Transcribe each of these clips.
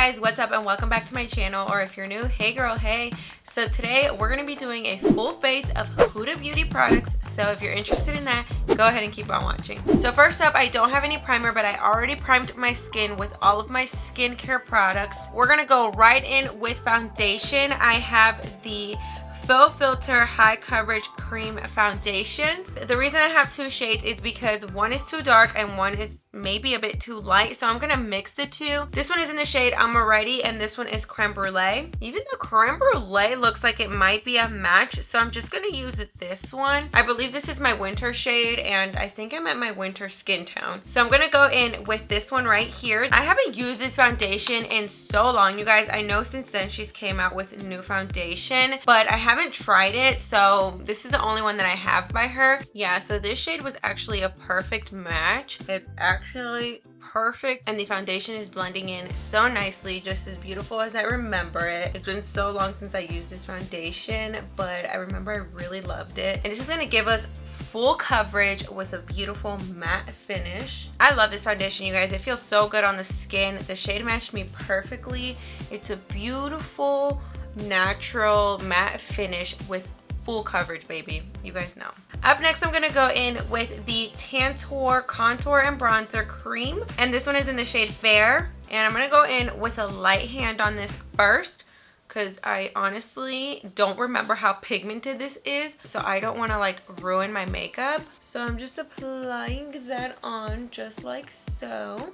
guys, what's up and welcome back to my channel, or if you're new, hey girl, hey. So today we're going to be doing a full face of Huda beauty products, so if you're interested in that, go ahead and keep on watching. So first up, I don't have any primer, but I already primed my skin with all of my skincare products. We're going to go right in with foundation. I have the Faux Filter High Coverage Cream Foundations. The reason I have two shades is because one is too dark and one is maybe a bit too light, so I'm gonna mix the two. This one is in the shade Amaretti and this one is Creme Brulee. Even the Creme Brulee looks like it might be a match, so I'm just gonna use this one. I believe this is my winter shade and I think I'm at my winter skin tone. So I'm gonna go in with this one right here. I haven't used this foundation in so long, you guys. I know since then she's came out with new foundation, but I haven't tried it, so this is the only one that I have by her. Yeah, so this shade was actually a perfect match. It actually perfect, and the foundation is blending in so nicely, just as beautiful as I remember it. It's been so long since I used this foundation, but I remember I really loved it. And this is going to give us full coverage with a beautiful matte finish. I love this foundation, you guys. It feels so good on the skin. The shade matched me perfectly. It's a beautiful natural matte finish with full coverage, baby. You guys know. Up next, I'm gonna go in with the Tantour Contour and Bronzer Cream, and this one is in the shade Fair. And I'm gonna go in with a light hand on this first, because I honestly don't remember how pigmented this is, so I don't want to like ruin my makeup. So I'm just applying that on just like so.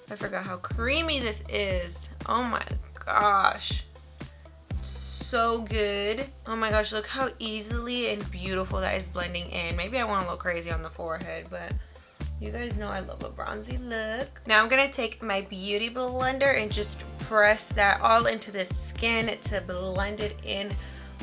I forgot how creamy this is. Oh my gosh, so good. Oh my gosh, look how easily and beautiful that is blending in. Maybe I went a little crazy on the forehead, but you guys know I love a bronzy look. Now I'm gonna take my beauty blender and just press that all into the skin to blend it in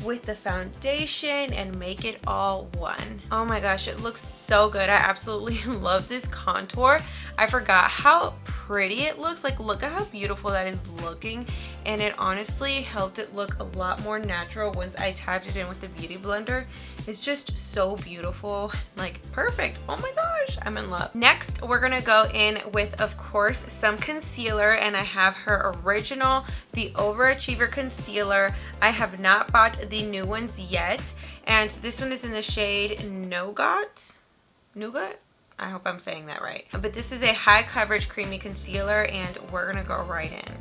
with the foundation and make it all one. Oh my gosh, it looks so good. I absolutely love this contour. I forgot how pretty it looks. Like, look at how beautiful that is looking, and it honestly helped it look a lot more natural once I tapped it in with the beauty blender. It's just so beautiful, like perfect. Oh my gosh, I'm in love. Next, we're gonna go in with, of course, some concealer, and I have her original, the Overachiever concealer. I have not bought the new ones yet, and this one is in the shade Nougat. I hope I'm saying that right. But this is a high coverage creamy concealer, and we're gonna go right in.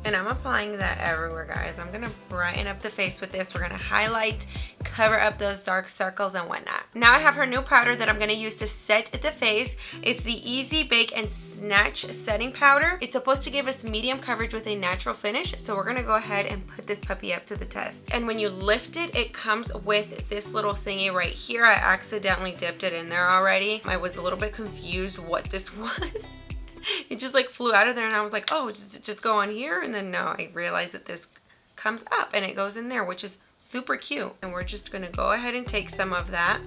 And I'm applying that everywhere, guys. I'm gonna brighten up the face with this. We're gonna highlight, cover up those dark circles and whatnot. Now I have her new powder that I'm gonna use to set the face. It's the Easy Bake and Snatch Setting Powder. It's supposed to give us medium coverage with a natural finish, so we're gonna go ahead and put this puppy up to the test. And when you lift it, it comes with this little thingy right here. I accidentally dipped it in there already. I was a little bit confused what this was. It just like flew out of there, and I was like, oh, just go on here. And then no, I realized that this comes up and it goes in there, which is super cute. And we're just gonna go ahead and take some of that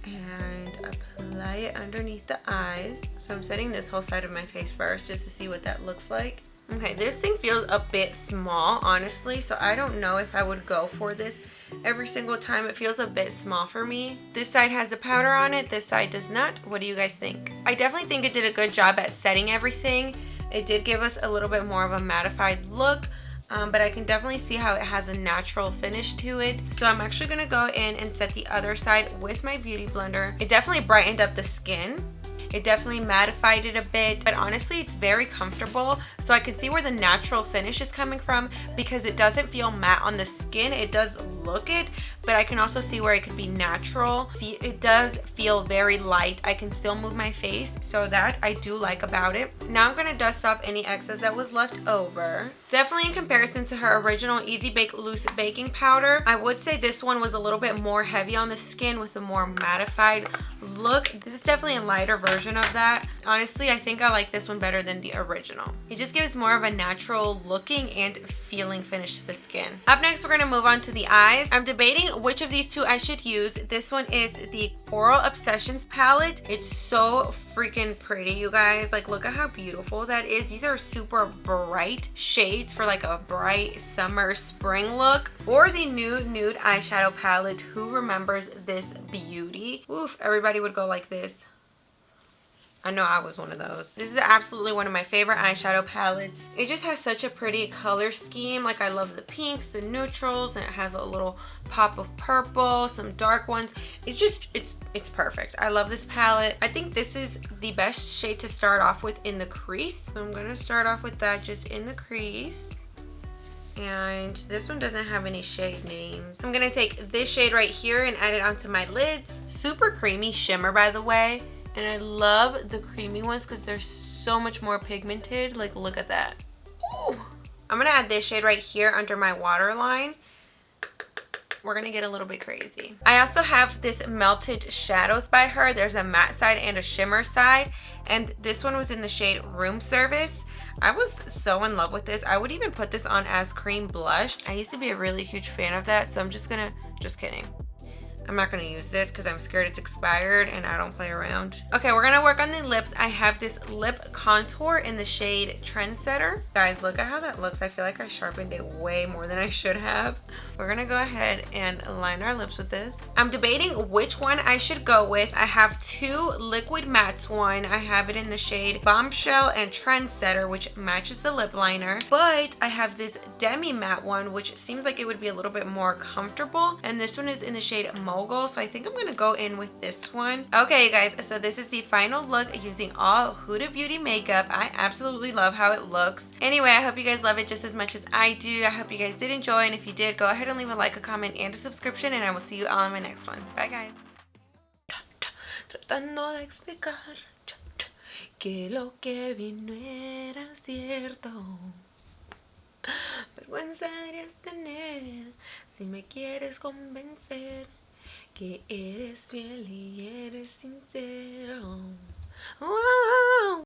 and apply it underneath the eyes. So I'm setting this whole side of my face first just to see what that looks like. Okay, this thing feels a bit small, honestly, so I don't know if I would go for this every single time. It feels a bit small for me. This side has the powder on it, this side does not. What do you guys think? I definitely think it did a good job at setting everything. It did give us a little bit more of a mattified look, but I can definitely see how it has a natural finish to it. So I'm actually gonna go in and set the other side with my beauty blender. It definitely brightened up the skin. It definitely mattified it a bit, but honestly, it's very comfortable. So I can see where the natural finish is coming from because it doesn't feel matte on the skin. It does look it, but I can also see where it could be natural. It does feel very light. I can still move my face, so that I do like about it. Now I'm gonna dust off any excess that was left over. Definitely in comparison to her original Easy Bake Loose Baking Powder, I would say this one was a little bit more heavy on the skin with a more mattified look. This is definitely a lighter version of that. Honestly, I think I like this one better than the original. It just gives more of a natural looking and feeling finish to the skin. Up next, we're gonna move on to the eyes. I'm debating which of these two I should use. This one is the Coral Obsessions palette. It's so freaking pretty, you guys. Like, look at how beautiful that is. These are super bright shades for like a bright summer spring look. Or the nude eyeshadow palette. Who remembers this beauty? Oof, everybody would go like this. I know I was one of those. This is absolutely one of my favorite eyeshadow palettes. It just has such a pretty color scheme. Like, I love the pinks, the neutrals, and it has a little pop of purple, some dark ones. It's just, it's perfect. I love this palette. I think this is the best shade to start off with in the crease. So I'm gonna start off with that just in the crease. And this one doesn't have any shade names. I'm gonna take this shade right here and add it onto my lids. Super creamy shimmer, by the way. And I love the creamy ones because they're so much more pigmented. Like, look at that. Ooh. I'm gonna add this shade right here under my waterline. We're gonna get a little bit crazy. I also have this Melted Shadows by her. There's a matte side and a shimmer side. And this one was in the shade Room Service. I was so in love with this. I would even put this on as cream blush. I used to be a really huge fan of that, so I'm just kidding. I'm not going to use this because I'm scared it's expired and I don't play around. Okay, we're going to work on the lips. I have this lip contour in the shade Trendsetter. Guys, look at how that looks. I feel like I sharpened it way more than I should have. We're going to go ahead and line our lips with this. I'm debating which one I should go with. I have two liquid mattes one. I have it in the shade Bombshell and Trendsetter, which matches the lip liner. But I have this demi matte one, which seems like it would be a little bit more comfortable. And this one is in the shade Mogul, so I think I'm gonna go in with this one. Okay, you guys, so this is the final look using all Huda Beauty makeup. I absolutely love how it looks. Anyway, I hope you guys love it just as much as I do. I hope you guys did enjoy, and if you did, go ahead and leave a like, a comment, and a subscription, and I will see you all in my next one. Bye, guys. Tratando de explicar que lo que vi no era cierto. Vergüenza deberías tener si me quieres convencer que eres fiel y eres sincero. Wow.